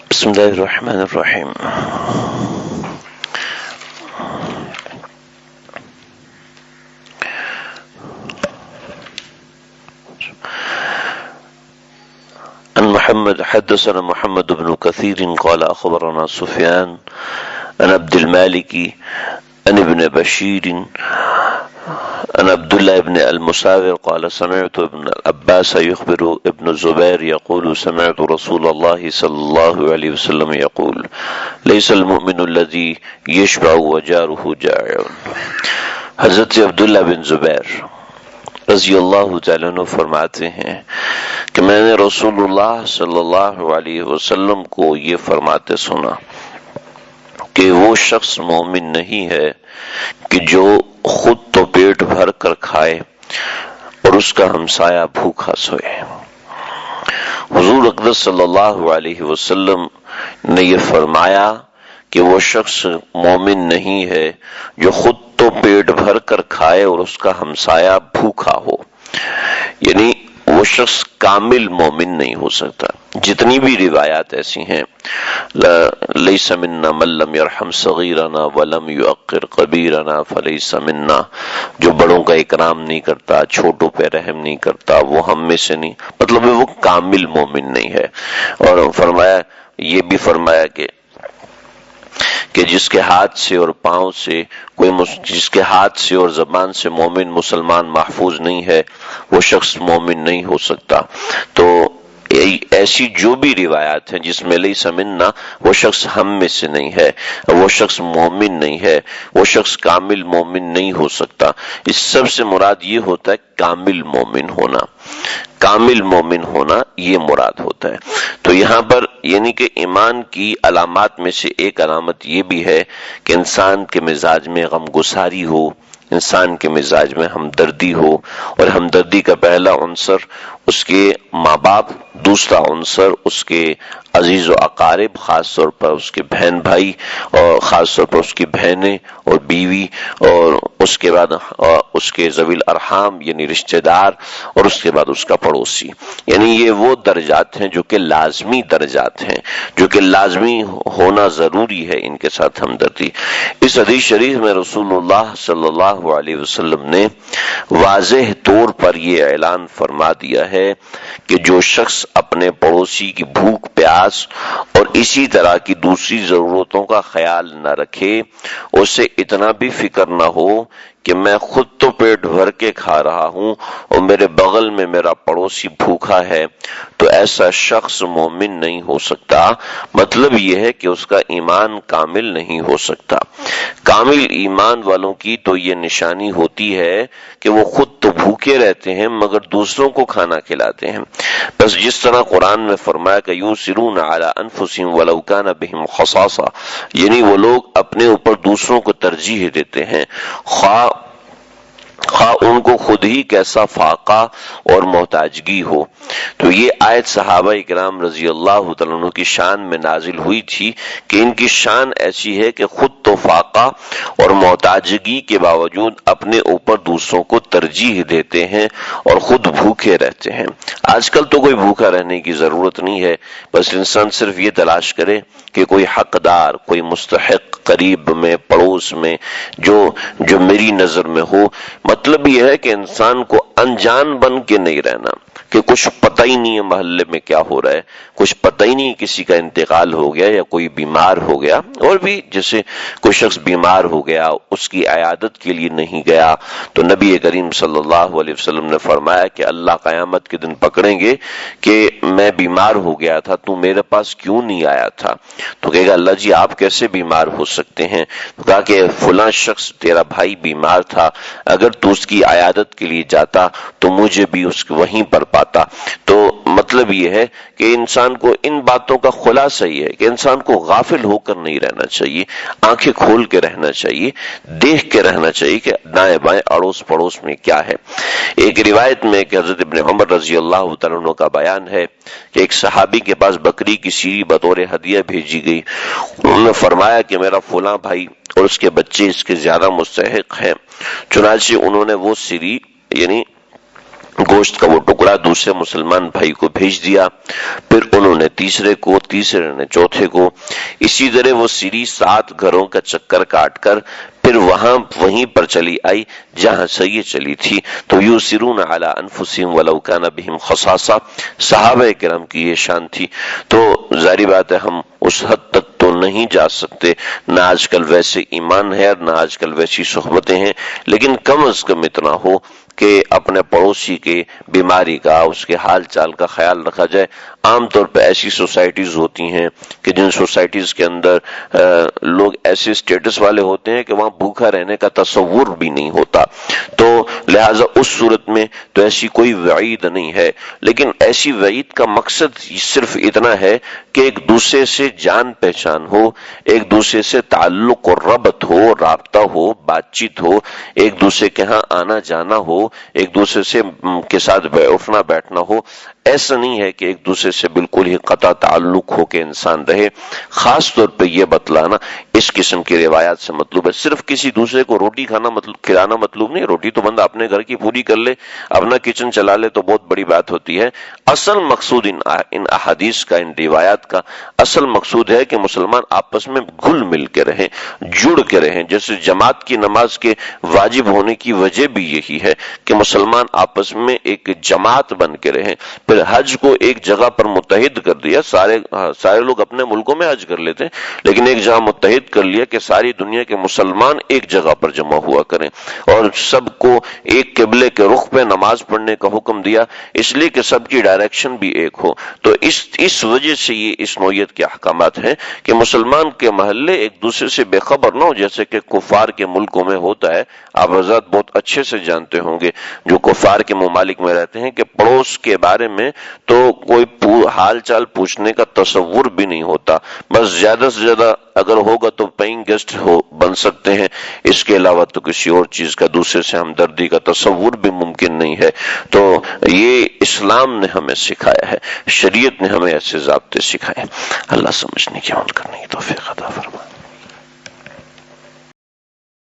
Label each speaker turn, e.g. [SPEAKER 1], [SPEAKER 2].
[SPEAKER 1] بسم اللہ الرحمن الرحیم. عن محمد حدثنا محمد بن كثير قال أخبرنا سفيان عن عبد المالك عن ابن بشير عن عبد الله بن المساور قال سمعت ابن عباس يخبر ابن الزبير يقول سمعت رسول الله صلى الله عليه وسلم يقول ليس المؤمن الذي يشبع وجاره جائع. حضرت عبداللہ بن زبیر رضی اللہ تعالیٰ عنہ فرماتے ہیں کہ میں نے رسول اللہ صلی اللہ علیہ وسلم کو یہ فرماتے سنا کہ وہ شخص مومن نہیں ہے کہ جو خود تو پیٹ بھر کر کھائے اور اس کا ہمسایہ بھوکا سوئے. حضور اقدس صلی اللہ علیہ وسلم نے یہ فرمایا کہ وہ شخص مومن نہیں ہے جو خود تو پیٹ بھر کر کھائے اور اس کا ہمسایہ بھوکا ہو. یعنی وہ شخص کامل مومن نہیں ہو سکتا. جتنی بھی روایات ایسی ہیں لیس منا من لم یرحم صغیرنا ولم یعقر کبیرنا فلیس منا، جو بڑوں کا اکرام نہیں کرتا، چھوٹوں پہ رحم نہیں کرتا، وہ ہم میں سے نہیں، مطلب وہ کامل مومن نہیں ہے. اور فرمایا، یہ بھی فرمایا کہ جس کے ہاتھ سے اور پاؤں سے جس کے ہاتھ سے اور زبان سے مومن مسلمان محفوظ نہیں ہے وہ شخص مومن نہیں ہو سکتا. تو ایسی جو بھی روایات ہیں جس میں لیس منا، وہ شخص ہم میں سے نہیں ہے، وہ شخص مومن نہیں ہے، وہ شخص کامل مومن نہیں ہو سکتا. اس سب سے مراد یہ ہوتا ہے کامل مومن ہونا. کامل مومن ہونا یہ مراد ہوتا ہے. تو یہاں پر یعنی کہ ایمان کی علامات میں سے ایک علامت یہ بھی ہے کہ انسان کے مزاج میں غم گساری ہو، انسان کے مزاج میں ہمدردی ہو، اور ہمدردی کا پہلا عنصر اس کے ماں باپ، دوسرا عنصر اس کے عزیز و اقارب، خاص طور پر اس کے بہن بھائی، اور خاص طور پر اس کی بہنیں اور بیوی، اور اس کے بعد اس کے ذوی الارحام یعنی رشتہ دار، اور اس کے بعد اس کا پڑوسی. یعنی یہ وہ درجات ہیں جو کہ لازمی درجات ہیں، جو کہ لازمی ہونا ضروری ہے ان کے ساتھ ہمدردی. اس حدیث شریف میں رسول اللہ صلی اللہ علیہ وسلم نے واضح طور پر یہ اعلان فرما دیا ہے کہ جو شخص اپنے پڑوسی کی بھوک پیاس اور اسی طرح کی دوسری ضرورتوں کا خیال نہ رکھے، اسے اتنا بھی فکر نہ ہو کہ میں خود تو پیٹ بھر کے کھا رہا ہوں اور میرے بغل میں میرا پڑوسی بھوکا ہے، تو ایسا شخص مومن نہیں ہو سکتا. مطلب یہ ہے کہ اس کا ایمان کامل نہیں ہو سکتا. کامل ایمان والوں کی تو یہ نشانی ہوتی ہے کہ وہ خود تو بھوکے رہتے ہیں مگر دوسروں کو کھانا کھلاتے ہیں. بس جس طرح قرآن میں فرمایا کہ یؤثرون علی انفسہم ولو کان بہم خصاصہ، یعنی وہ لوگ اپنے اوپر دوسروں کو ترجیح دیتے ہیں، خواہ ان کو خود ہی کیسا فاقہ اور محتاجگی ہو. تو یہ آیت صحابہ اکرام رضی اللہ تعالیٰ عنہ کی شان میں نازل ہوئی تھی کہ ان کی شان ایسی ہے کہ خود تو فاقہ اور محتاجگی کے باوجود اپنے اوپر دوسروں کو ترجیح دیتے ہیں اور خود بھوکے رہتے ہیں. آج کل تو کوئی بھوکا رہنے کی ضرورت نہیں ہے، بس انسان صرف یہ تلاش کرے کہ کوئی حقدار، کوئی مستحق قریب میں، پڑوس میں جو میری نظر میں ہو. مطلب یہ ہے کہ انسان کو انجان بن کے نہیں رہنا کہ کچھ پتہ ہی نہیں ہے محلے میں کیا ہو رہا ہے، کچھ پتہ ہی نہیں کسی کا انتقال ہو گیا یا کوئی بیمار ہو گیا، اور بھی جیسے کوئی شخص بیمار ہو گیا اس کی عیادت کے لیے نہیں گیا تو نبی کریم صلی اللہ علیہ وسلم نے فرمایا کہ اللہ قیامت کے دن پکڑیں گے کہ میں بیمار ہو گیا تھا، تو میرے پاس کیوں نہیں آیا تھا؟ تو کہے گا اللہ جی آپ کیسے بیمار ہو سکتے ہیں؟ تو کہا کہ فلاں شخص تیرا بھائی بیمار تھا، اگر تو اس کی عیادت کے لیے جاتا تو مجھے بھی اس کو وہیں پر پاتا. تو مطلب یہ ہے کہ انسان کو ان باتوں کا خلاصہ یہ ہے کہ انسان کو غافل ہو کر نہیں رہنا چاہیے، آنکھیں کھول کے رہنا چاہیے، دیکھ کے رہنا چاہیے کہ دائیں بائیں اڑوس پڑوس میں کیا ہے. ایک روایت میں کہ حضرت ابن عمر رضی اللہ تعالیٰ عنہ کا بیان ہے کہ ایک صحابی کے پاس بکری کی سیری بطور ہدیہ بھیجی گئی. انہوں نے فرمایا کہ میرا فلاں بھائی اور اس کے بچے اس کے زیادہ مستحق ہیں، چنانچہ انہوں نے وہ سیری یعنی گوشت کا وہ ٹکڑا دوسرے مسلمان بھائی کو بھیج دیا، پھر انہوں نے تیسرے کو، تیسرے نے چوتھے کو، اسی طرح وہ سیڑھی 7 گھروں کا چکر کاٹ کر پھر وہیں پر چلی آئی جہاں سے یہ چلی تھی۔ تو یوسرون علی انفسہم ولو کان بہم خصاصہ، صحابہ کرام کی یہ شان تھی۔ تو ظاہری بات ہے ہم اس حد تک تو نہیں جا سکتے، نہ آج کل ویسے ایمان ہے اور نہ آج کل ویسی صحبتیں ہیں، لیکن کم از کم اتنا ہو کہ اپنے پڑوسی کے بیماری کا، اس کے حال چال کا خیال رکھا جائے۔ عام طور پہ ایسی سوسائٹیز ہوتی ہیں کہ جن سوسائٹیز کے اندر لوگ ایسے اسٹیٹس والے ہوتے ہیں کہ وہاں بھوکا رہنے کا تصور بھی نہیں ہوتا، تو لہٰذا اس صورت میں تو ایسی کوئی وعید نہیں ہے، لیکن ایسی وعید کا مقصد صرف اتنا ہے کہ ایک دوسرے سے جان پہچان ہو، ایک دوسرے سے تعلق اور ربط ہو، رابطہ ہو، بات چیت ہو، ایک دوسرے کے ہاں آنا جانا ہو، ایک دوسرے سے کے ساتھ اٹھنا بیٹھنا ہو۔ ایسا نہیں ہے کہ ایک دوسرے سے بالکل ہی قطع تعلق ہو کے انسان رہے۔ خاص طور پہ یہ بتلانا اس قسم کی روایات سے مطلوب ہے، صرف کسی دوسرے کو روٹی کھلانا مطلوب نہیں۔ روٹی تو بندہ اپنے گھر کی پوری کر لے، اپنا کچن چلا لے تو بہت بڑی بات ہوتی ہے۔ اصل مقصود ان احادیث کا، ان روایات کا اصل مقصود ہے کہ مسلمان آپس میں گھل مل کے رہیں، جڑ کے رہیں۔ جیسے جماعت کی نماز کے واجب ہونے کی وجہ بھی یہی ہے کہ مسلمان آپس میں ایک جماعت بن کے رہیں۔ پھر حج کو ایک جگہ پر متحد کر دیا، سارے لوگ اپنے ملکوں میں حج کر لیتے ہیں، لیکن ایک جگہ متحد کر لیا کہ ساری دنیا کے مسلمان ایک جگہ پر جمع ہوا کریں، اور سب کو ایک قبلے کے رخ پہ نماز پڑھنے کا حکم دیا، اس لیے کہ سب کی ڈائریکشن بھی ایک ہو۔ تو اس وجہ سے یہ اس نوعیت کے احکامات ہیں کہ مسلمان کے محلے ایک دوسرے سے بے خبر نہ ہو، جیسے کہ کفار کے ملکوں میں ہوتا ہے۔ آپ حضرات بہت اچھے سے جانتے ہوں گے جو کفار کے ممالک میں رہتے ہیں کہ پڑوس کے بارے میں تو کوئی حال چال پوچھنے کا تصور بھی نہیں ہوتا، بس زیادہ سے زیادہ اگر ہوگا تو پیئنگ گیسٹ بن سکتے ہیں، اس کے علاوہ تو کسی اور چیز کا، دوسرے سے ہمدردی کا تصور بھی ممکن نہیں ہے۔ تو یہ اسلام نے ہمیں سکھایا ہے، شریعت نے ہمیں ایسے ضابطے سکھائے۔ اللہ سمجھنے کی عمل کرنے کی توفیق عطا فرمائے۔